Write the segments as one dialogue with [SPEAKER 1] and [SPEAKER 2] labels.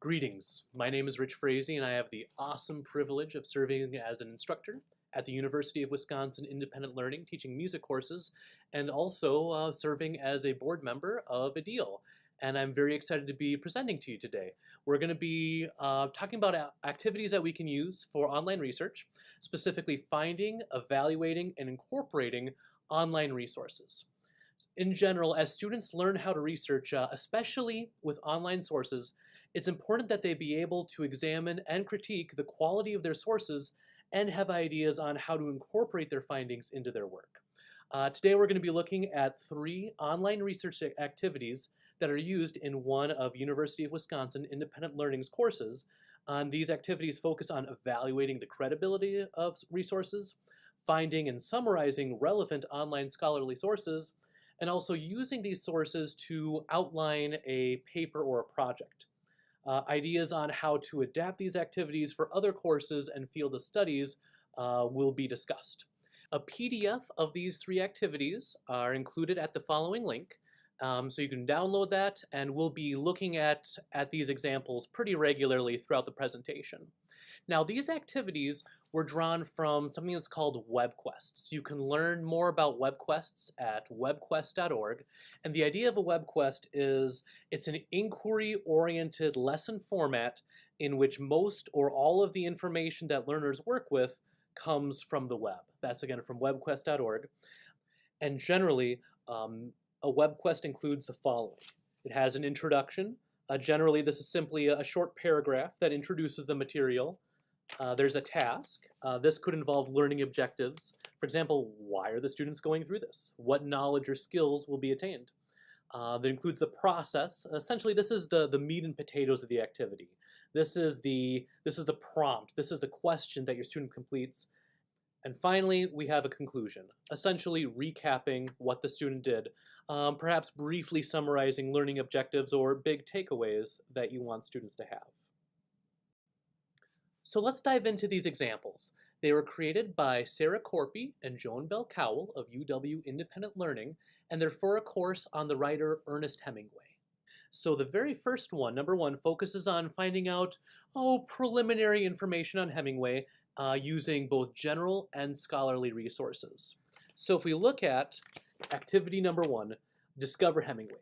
[SPEAKER 1] Greetings, my name is Rich Frazee and I have the awesome privilege of serving as an instructor at the University of Wisconsin Independent Learning, teaching music courses, and also serving as a board member of ADEAL. And I'm very excited to be presenting to you today. We're going to be talking about activities that we can use for online research, specifically finding, evaluating, and incorporating online resources. In general, as students learn how to research, especially with online sources, it's important that they be able to examine and critique the quality of their sources and have ideas on how to incorporate their findings into their work. Today we're going to be looking at 3 online research activities that are used in one of University of Wisconsin Independent Learning's courses. These activities focus on evaluating the credibility of resources, finding and summarizing relevant online scholarly sources, and also using these sources to outline a paper or a project. Ideas on how to adapt these activities for other courses and field of studies will be discussed. A PDF of these 3 activities are included at the following link. So you can download that, and we'll be looking at these examples pretty regularly throughout the presentation. Now, these activities were drawn from something that's called Webquests. You can learn more about Webquests at webquest.org. And the idea of a Webquest is it's an inquiry-oriented lesson format in which most or all of the information that learners work with comes from the web. That's again from webquest.org. And generally, a Webquest includes the following. It has an introduction. Generally, this is simply a short paragraph that introduces the material. There's a task. This could involve learning objectives. For example, why are the students going through this? What knowledge or skills will be attained? That includes the process. Essentially, this is the meat and potatoes of the activity. This is the prompt. This is the question that your student completes. And finally, we have a conclusion, essentially recapping what the student did, perhaps briefly summarizing learning objectives or big takeaways that you want students to have. So let's dive into these examples. They were created by Sarah Corpy and Joan Bell Cowell of UW Independent Learning, and they're for a course on the writer Ernest Hemingway. So the very first one, number 1, focuses on finding out preliminary information on Hemingway using both general and scholarly resources. So if we look at activity number 1, discover Hemingway.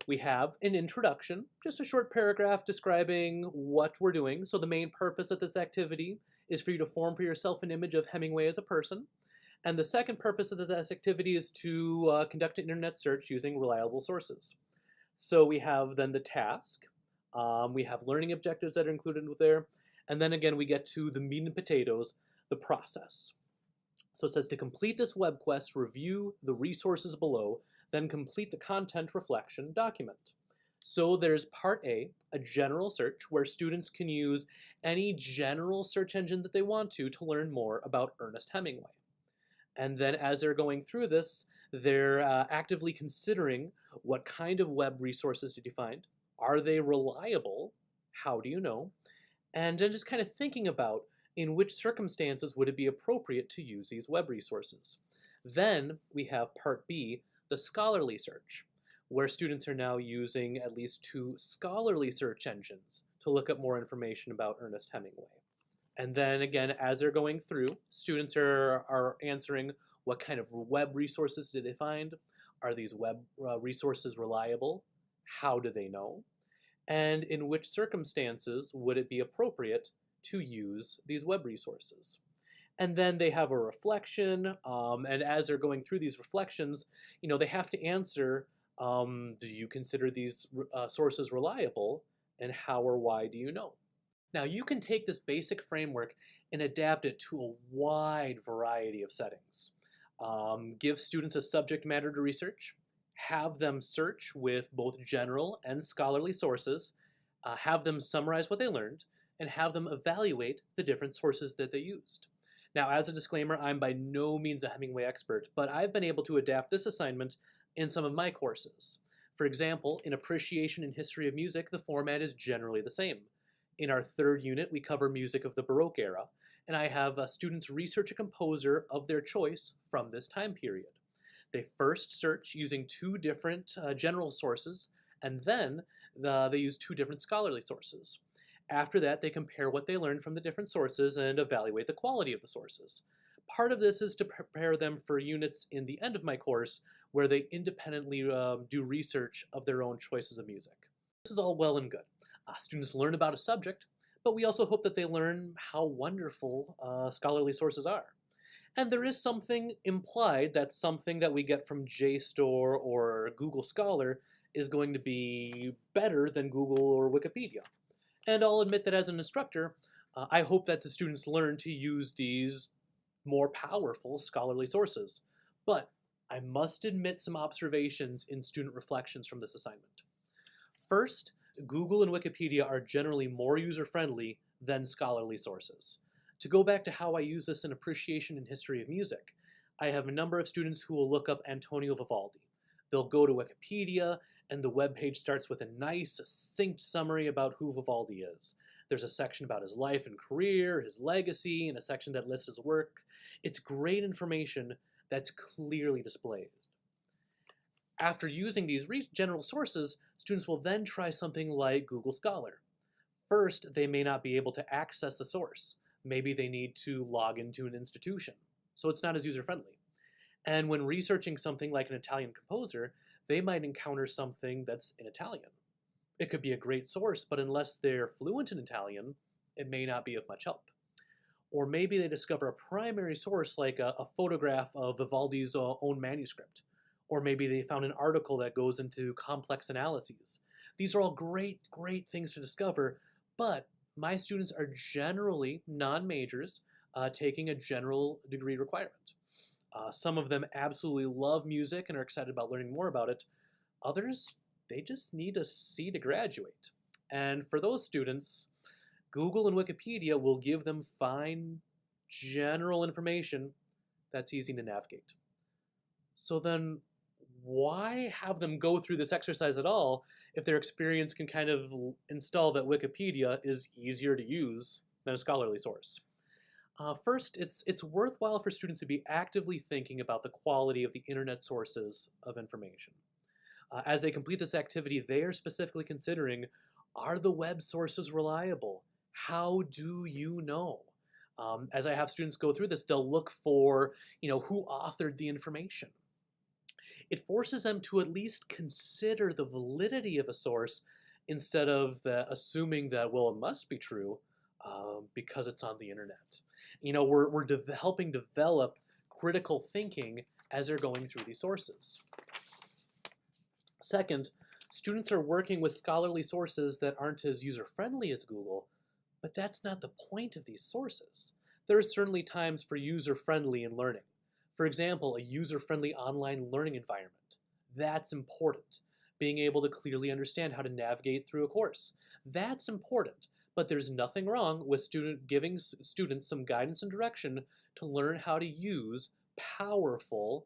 [SPEAKER 1] We have an introduction, just a short paragraph describing what we're doing. So the main purpose of this activity is for you to form for yourself an image of Hemingway as a person. And the second purpose of this activity is to conduct an internet search using reliable sources. So we have then the task. We have learning objectives that are included there. And then again, we get to the meat and potatoes, the process. So it says to complete this Webquest, review the resources below, then complete the content reflection document. So there's part A, a general search, where students can use any general search engine that they want to learn more about Ernest Hemingway. And then as they're going through this, they're actively considering what kind of web resources did you find? Are they reliable? How do you know? And then just kind of thinking about in which circumstances would it be appropriate to use these web resources. Then we have part B, the scholarly search, where students are now using at least 2 scholarly search engines to look up more information about Ernest Hemingway. And then again, as they're going through, students are answering what kind of web resources did they find? Are these web resources reliable? How do they know? And in which circumstances would it be appropriate to use these web resources? And then they have a reflection, and as they're going through these reflections, they have to answer, do you consider these sources reliable, and how or why do you know? Now, you can take this basic framework and adapt it to a wide variety of settings. Give students a subject matter to research, have them search with both general and scholarly sources, have them summarize what they learned, and have them evaluate the different sources that they used. Now, as a disclaimer, I'm by no means a Hemingway expert, but I've been able to adapt this assignment in some of my courses. For example, in Appreciation and History of Music, the format is generally the same. In our 3rd unit, we cover music of the Baroque era, and I have students research a composer of their choice from this time period. They first search using 2 different general sources, and then they use 2 different scholarly sources. After that, they compare what they learned from the different sources and evaluate the quality of the sources. Part of this is to prepare them for units in the end of my course where they independently do research of their own choices of music. This is all well and good. Students learn about a subject, but we also hope that they learn how wonderful scholarly sources are. And there is something implied that something that we get from JSTOR or Google Scholar is going to be better than Google or Wikipedia. And I'll admit that as an instructor, I hope that the students learn to use these more powerful scholarly sources. But I must admit some observations in student reflections from this assignment. First, Google and Wikipedia are generally more user-friendly than scholarly sources. To go back to how I use this in Appreciation and History of Music, I have a number of students who will look up Antonio Vivaldi. They'll go to Wikipedia, and the webpage starts with a nice, succinct summary about who Vivaldi is. There's a section about his life and career, his legacy, and a section that lists his work. It's great information that's clearly displayed. After using these general sources, students will then try something like Google Scholar. First, they may not be able to access the source. Maybe they need to log into an institution, so it's not as user-friendly. And when researching something like an Italian composer, they might encounter something that's in Italian. It could be a great source, but unless they're fluent in Italian, it may not be of much help. Or maybe they discover a primary source like a photograph of Vivaldi's own manuscript. Or maybe they found an article that goes into complex analyses. These are all great things to discover, but my students are generally non-majors taking a general degree requirement. Some of them absolutely love music and are excited about learning more about it. Others, they just need a C to graduate. And for those students, Google and Wikipedia will give them fine general information that's easy to navigate. So then why have them go through this exercise at all if their experience can kind of install that Wikipedia is easier to use than a scholarly source? First, it's worthwhile for students to be actively thinking about the quality of the internet sources of information. As they complete this activity, they are specifically considering, are the web sources reliable? How do you know? As I have students go through this, they'll look for, who authored the information. It forces them to at least consider the validity of a source instead of assuming that, well, it must be true because it's on the internet. We're helping develop critical thinking as they're going through these sources. Second, students are working with scholarly sources that aren't as user-friendly as Google, but that's not the point of these sources. There are certainly times for user-friendly in learning. For example, a user-friendly online learning environment. That's important. Being able to clearly understand how to navigate through a course. That's important, but there's nothing wrong with giving students some guidance and direction to learn how to use powerful,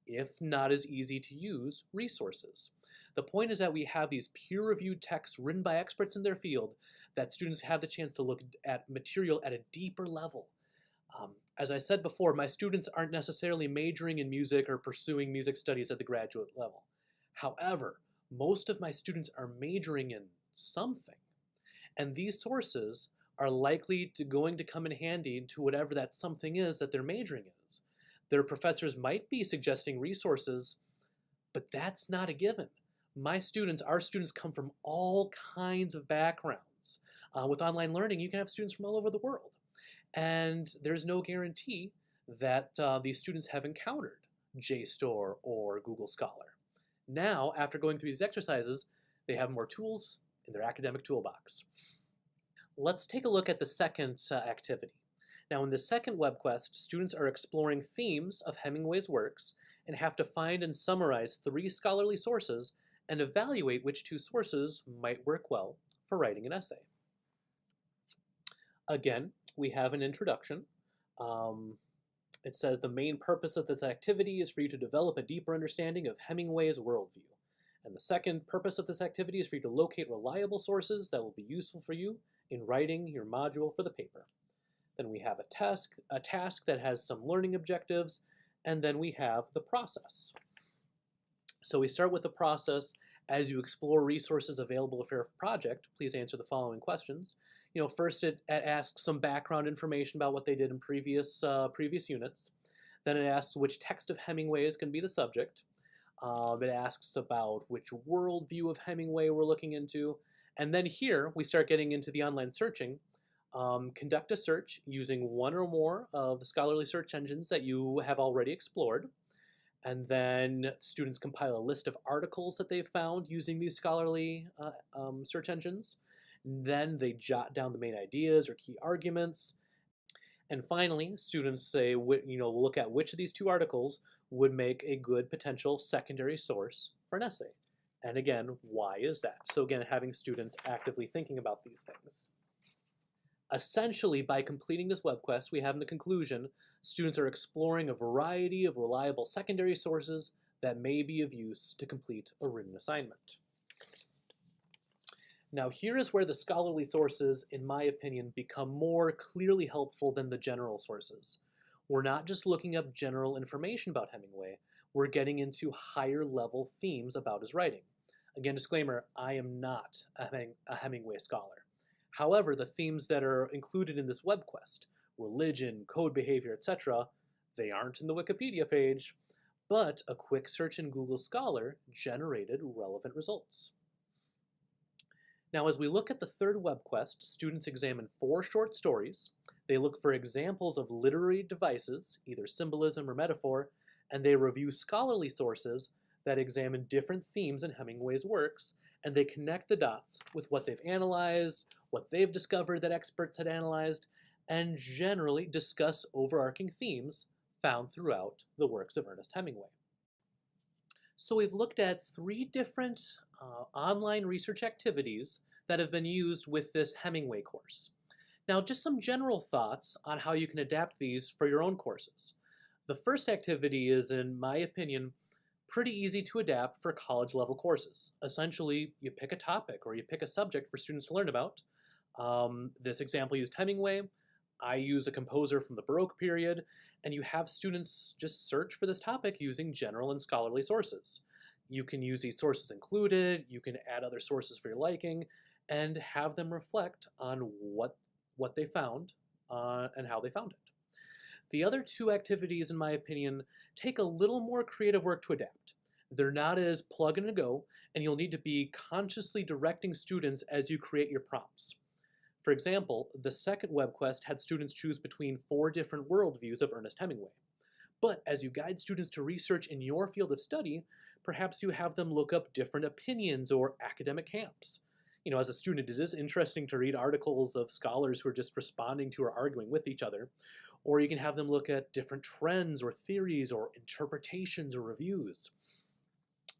[SPEAKER 1] if not as easy to use, resources. The point is that we have these peer-reviewed texts written by experts in their field that students have the chance to look at material at a deeper level. As I said before, my students aren't necessarily majoring in music or pursuing music studies at the graduate level. However, most of my students are majoring in something, and these sources are likely going to come in handy to whatever that something is that they're majoring in. Their professors might be suggesting resources, but that's not a given. Our students come from all kinds of backgrounds. With online learning, you can have students from all over the world. And there's no guarantee that these students have encountered JSTOR or Google Scholar. Now, after going through these exercises, they have more tools in their academic toolbox. Let's take a look at the second activity. Now, in the second web quest, students are exploring themes of Hemingway's works and have to find and summarize 3 scholarly sources and evaluate which 2 sources might work well for writing an essay. Again, we have an introduction. It says the main purpose of this activity is for you to develop a deeper understanding of Hemingway's worldview. And the second purpose of this activity is for you to locate reliable sources that will be useful for you in writing your module for the paper. Then we have a task that has some learning objectives, and then we have the process. So we start with the process, As you explore resources available for your project, please answer the following questions. First it asks some background information about what they did in previous units. Then it asks which text of Hemingway is going to be the subject. It asks about which worldview of Hemingway we're looking into. And then here we start getting into the online searching. Conduct a search using one or more of the scholarly search engines that you have already explored. And then students compile a list of articles that they've found using these scholarly search engines. Then they jot down the main ideas or key arguments. And finally, students say, look at which of these two articles would make a good potential secondary source for an essay. And again, why is that? So again, having students actively thinking about these things. Essentially, by completing this web quest, we have in the conclusion, students are exploring a variety of reliable secondary sources that may be of use to complete a written assignment. Now, here is where the scholarly sources, in my opinion, become more clearly helpful than the general sources. We're not just looking up general information about Hemingway, we're getting into higher level themes about his writing. Again, disclaimer, I am not a Hemingway scholar. However, the themes that are included in this web quest, religion, code behavior, etc., they aren't in the Wikipedia page, but a quick search in Google Scholar generated relevant results. Now, as we look at the third web quest, students examine 4 short stories. They look for examples of literary devices, either symbolism or metaphor, and they review scholarly sources that examine different themes in Hemingway's works, and they connect the dots with what they've analyzed, what they've discovered that experts had analyzed, and generally discuss overarching themes found throughout the works of Ernest Hemingway. So we've looked at 3 different online research activities that have been used with this Hemingway course. Now, just some general thoughts on how you can adapt these for your own courses. The first activity is, in my opinion, pretty easy to adapt for college level courses. Essentially, you pick a topic or you pick a subject for students to learn about. This example used Hemingway. I use a composer from the Baroque period, and you have students just search for this topic using general and scholarly sources. You can use these sources included, you can add other sources for your liking, and have them reflect on what they found and how they found it. The other 2 activities, in my opinion, take a little more creative work to adapt. They're not as plug and go, and you'll need to be consciously directing students as you create your prompts. For example, the second web quest had students choose between 4 different worldviews of Ernest Hemingway. But as you guide students to research in your field of study, perhaps you have them look up different opinions or academic camps. As a student, it is interesting to read articles of scholars who are just responding to or arguing with each other. Or you can have them look at different trends or theories or interpretations or reviews.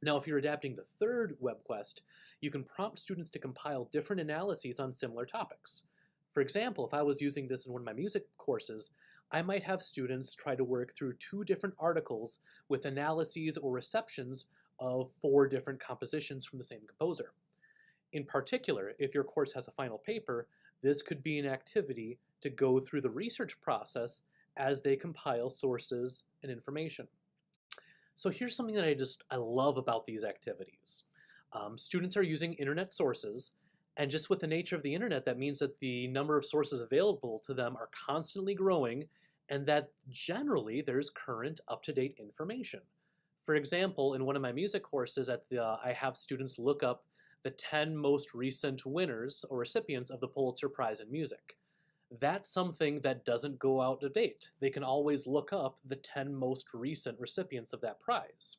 [SPEAKER 1] Now, if you're adapting the third web quest, you can prompt students to compile different analyses on similar topics. For example, if I was using this in one of my music courses, I might have students try to work through 2 different articles with analyses or receptions of 4 different compositions from the same composer. In particular, if your course has a final paper, this could be an activity to go through the research process as they compile sources and information. So here's something that I love about these activities. Students are using internet sources, and just with the nature of the internet, that means that the number of sources available to them are constantly growing, and that generally there's current, up-to-date information. For example, in one of my music courses, I have students look up the 10 most recent winners or recipients of the Pulitzer Prize in Music. That's something that doesn't go out of date. They can always look up the 10 most recent recipients of that prize.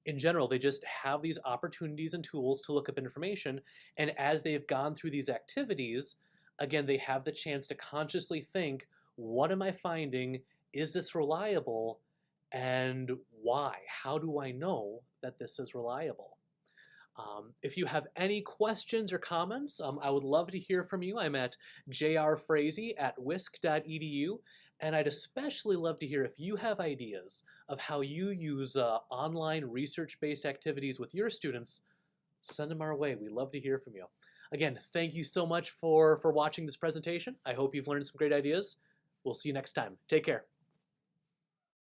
[SPEAKER 1] In general, they just have these opportunities and tools to look up information, and as they've gone through these activities, again, they have the chance to consciously think, what am I finding? Is this reliable? And why? How do I know that this is reliable? If you have any questions or comments, I would love to hear from you. I'm at jrfrazee@wisc.edu, and I'd especially love to hear if you have ideas of how you use online research-based activities with your students. Send them our way. We love to hear from you. Again, thank you so much for watching this presentation. I hope you've learned some great ideas. We'll see you next time. Take care.